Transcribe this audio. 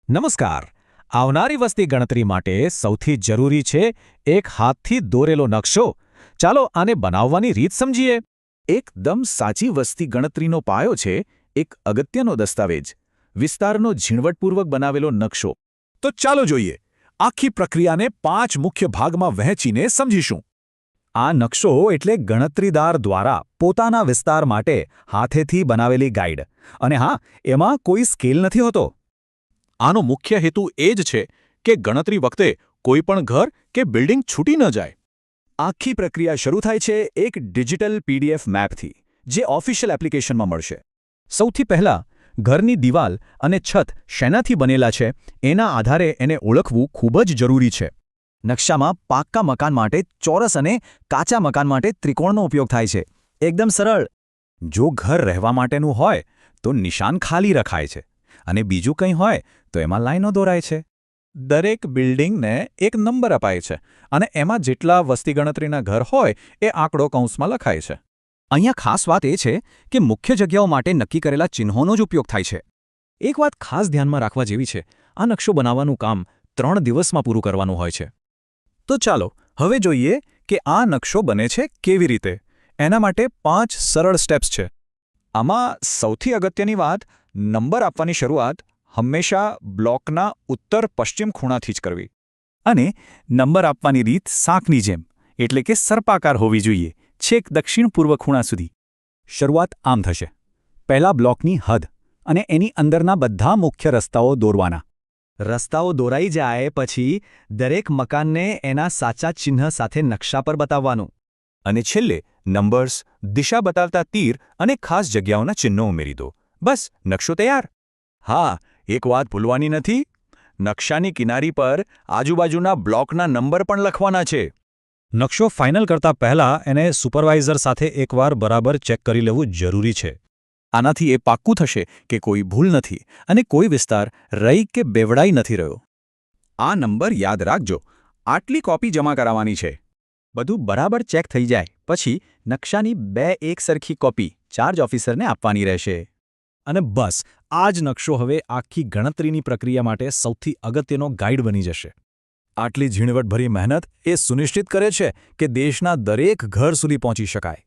નમસ્કાર. આવનારી વસ્તી ગણતરી માટે સૌથી જરૂરી છે એક હાથથી દોરેલો નકશો. ચાલો આને બનાવવાની રીત સમજીએ. એકદમ સાચી વસ્તી ગણતરીનો પાયો છે એક અગત્યનો દસ્તાવેજ, વિસ્તારનો ઝીણવટપૂર્વક બનાવેલો નકશો. તો ચાલો જોઈએ. આખી પ્રક્રિયાને 5 મુખ્ય ભાગમાં વહેંચીને સમજીશું. આ નકશો એટલે ગણતરીદાર દ્વારા પોતાના વિસ્તાર માટે હાથેથી બનાવેલી ગાઈડ. અને હા, એમાં કોઈ સ્કેલ નથી હોતો. આનો મુખ્ય હેતુ એ જ છે કે ગણતરી વખતે કોઈ પણ ઘર કે બિલ્ડિંગ છૂટી ન જાય. આખી પ્રક્રિયા શરૂ થાય છે એક ડિજિટલ PDF મેપથી, જે ઓફિશિયલ એપ્લિકેશનમાં મળશે. સૌથી પહેલાં ઘરની દિવાલ અને છત શેનાથી બનેલા છે એના આધારે એને ઓળખવું ખૂબ જ જરૂરી છે. નકશામાં પાક્કા મકાન માટે ચોરસ અને કાચા મકાન માટે ત્રિકોણનો ઉપયોગ થાય છે. એકદમ સરળ. જો ઘર રહેવા માટેનું હોય તો નિશાન ખાલી રખાય છે, અને બીજું કંઈ હોય તો એમાં લાઈનો દોરાય છે. દરેક બિલ્ડિંગને એક નંબર અપાય છે અને એમાં જેટલા વસ્તી ગણતરીના ઘર હોય એ આંકડો કૌંસમાં લખાય છે. અહીંયા ખાસ વાત એ છે કે મુખ્ય જગ્યાઓ માટે નક્કી કરેલા ચિહ્નોનો જ ઉપયોગ થાય છે. એક વાત ખાસ ધ્યાનમાં રાખવા જેવી છે, આ નકશો બનાવવાનું કામ 3 દિવસમાં પૂરું કરવાનું હોય છે. તો ચાલો હવે જોઈએ કે આ નકશો બને છે કેવી રીતે. એના માટે 5 સરળ સ્ટેપ્સ છે. આમાં સૌથી અગત્યની વાત, નંબર આપવાની શરૂઆત હંમેશા બ્લોકના ઉત્તર-પશ્ચિમ ખૂણાથી જ કરવી. અને નંબર આપવાની રીત સાંકની જેમ, એટલે કે સર્પાકાર હોવી જોઈએ, છેક દક્ષિણ-પૂર્વ ખૂણા સુધી. શરૂઆત આમ થશે. પહેલા બ્લોકની હદ અને એની અંદરના બધા મુખ્ય રસ્તાઓ દોરવાના. રસ્તાઓ દોરાઈ જાય પછી દરેક મકાનને એના સાચા ચિહ્ન સાથે નકશા પર બતાવવાનું. અને છેલ્લે નંબર્સ, દિશા બતાવતા તીર અને ખાસ જગ્યાઓના ચિહ્નો ઉમેરી દો. બસ, નકશો તૈયાર. હા, એક વાત ભૂલવાની નથી. નકશાની કિનારી પર આજુબાજુના બ્લોકના નંબર પણ લખવાના છે. નકશો ફાઇનલ કરતા પહેલાં એને સુપરવાઇઝર સાથે એકવાર બરાબર ચેક કરી લેવું જરૂરી છે. આનાથી એ પાક્કું થશે કે કોઈ ભૂલ નથી અને કોઈ વિસ્તાર રહી કે બેવડાઈ નથી રહ્યો. આ નંબર યાદ રાખજો. આટલી કોપી જમા કરાવવાની છે. બધું બરાબર ચેક થઈ જાય પછી નકશાની 2 એકસરખી કોપી ચાર્જ ઓફિસરને આપવાની રહેશે. અને બસ, આ જ નકશો હવે આખી ગણતરીની પ્રક્રિયા માટે સૌથી અગત્યનો ગાઈડ બની જશે. આટલી ઝીણવટભરી મહેનત એ સુનિશ્ચિત કરે છે કે દેશના દરેક ઘર સુધી પહોંચી શકાય.